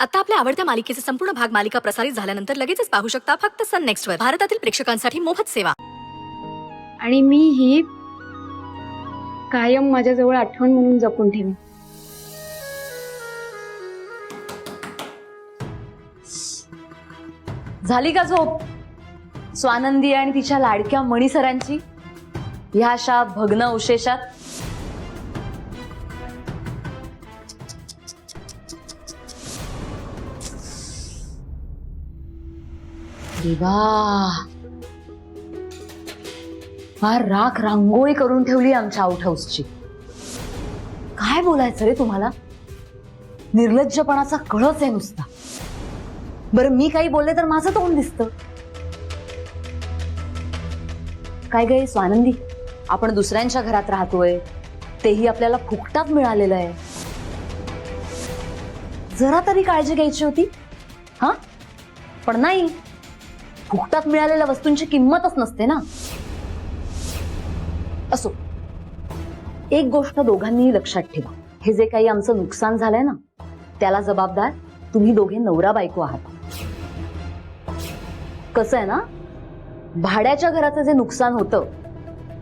आता आपल्या आवडत्या मालिकेचे संपूर्ण भाग मालिका प्रसारित झाल्यानंतर लगेचच पाहू शकता फक्त सन नेक्स्ट वर. भारतातील प्रेक्षकांसाठी मोफत सेवा. आणि मी ही कायम माझ्याजवळ आठवण म्हणून जपून ठेवीन. झाली का झोप स्वानंदी आणि तिच्या लाडक्या मणीसरांची ह्या अशा भग्न अवशेषात? देवा, फार राख रांगोळी करून ठेवली आमच्या आउट हाऊसची. काय बोलायचं रे तुम्हाला? निर्लज्जपणाचा कळच आहे नुसता. बरं मी काही बोलले तर माझं तोंड दिसतं. काय गे स्वानंदी, आपण दुसऱ्यांच्या घरात राहतोय, तेही आपल्याला फुकटात मिळालेलं आहे. जरा तरी काळजी घ्यायची होती हा. पण नाही, फुकटात मिळालेल्या वस्तूंची किंमतच नसते ना. असो, एक गोष्ट दोघांनीही लक्षात ठेवा, हे जे काही आमचं नुकसान झालंय ना, त्याला जबाबदार तुम्ही दोघे नवरा बायको आहात. कसं आहे ना, भाड्याच्या घराचं जे नुकसान होतं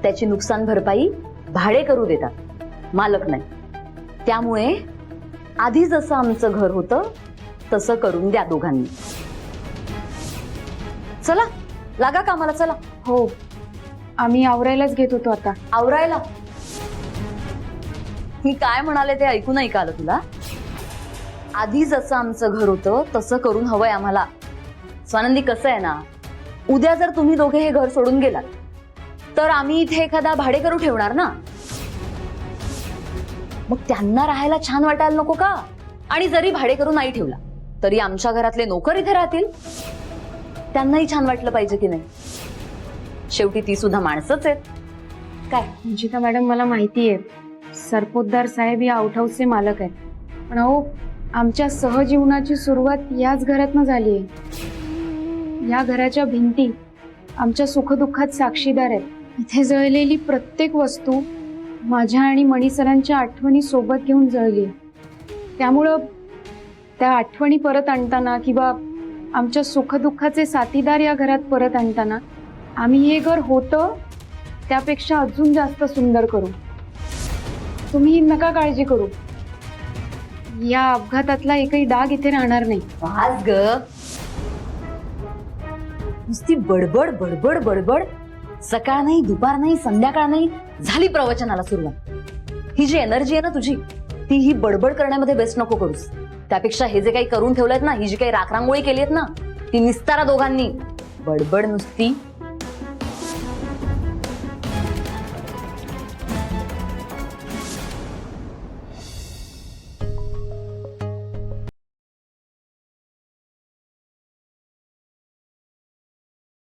त्याची नुकसान भरपाई भाडे करू देतात, मालक नाही. त्यामुळे आधी जसं आमचं घर होतं तसं करून द्या दोघांनी. चला लागा कामाला. चला. हो, आम्ही आवरायलाच घेत होतो आता. आवरायला? मी काय म्हणाले ते ऐकू नाही का आलं तुला? आधी जसं आमचं घर होतं तसं करून हवंय आम्हाला. स्वानंदी, कसं आहे ना, उद्या जर तुम्ही दोघे हे घर सोडून गेलात तर आम्ही इथे एखादा भाडेकरू ठेवणार ना. मग त्यांना राहायला छान वाटायला नको का? आणि जरी भाडेकरू नाही ठेवला तरी आमच्या घरातले नोकर इथे राहतील, त्यांनाही छान वाटलं पाहिजे की नाही? शेवटी ती सुद्धा माणसंच आहेत. काय रंजिता मॅडम, मला माहिती आहे सरपोतदार साहेब या आउट हाऊसचे मालक आहेत, पण अहो, आमच्या सहजीवनाची सुरुवात याच घरातनं झाली आहे. या घराच्या भिंती आमच्या सुखदुःखात साक्षीदार आहेत. इथे जळलेली प्रत्येक वस्तू माझ्या आणि मणीसरांच्या आठवणी सोबत घेऊन जळली. त्यामुळं त्या आठवणी परत आणताना किंवा आमच्या सुखदुःखाचे साथीदार या घरात परत आणताना आम्ही हे घर होतं त्यापेक्षा अजून जास्त सुंदर करू. तुम्ही नका काळजी करू, या अपघातातला एकही डाग इथे राहणार नाही. आज ग नुसती बडबड बडबड बडबड, सकाळ नाही, दुपार नाही, संध्याकाळ नाही, झाली प्रवचनाला सुरुवात. ही जी एनर्जी आहे ना तुझी, ती ही बडबड करण्यामध्ये बेस्ट नको करूस. त्यापेक्षा हे जे काही करून ठेवलंय ना, ही जी काही राखरांगोळी केली आहेत ना, ती निस्तारा दोघांनी. बडबड नुसती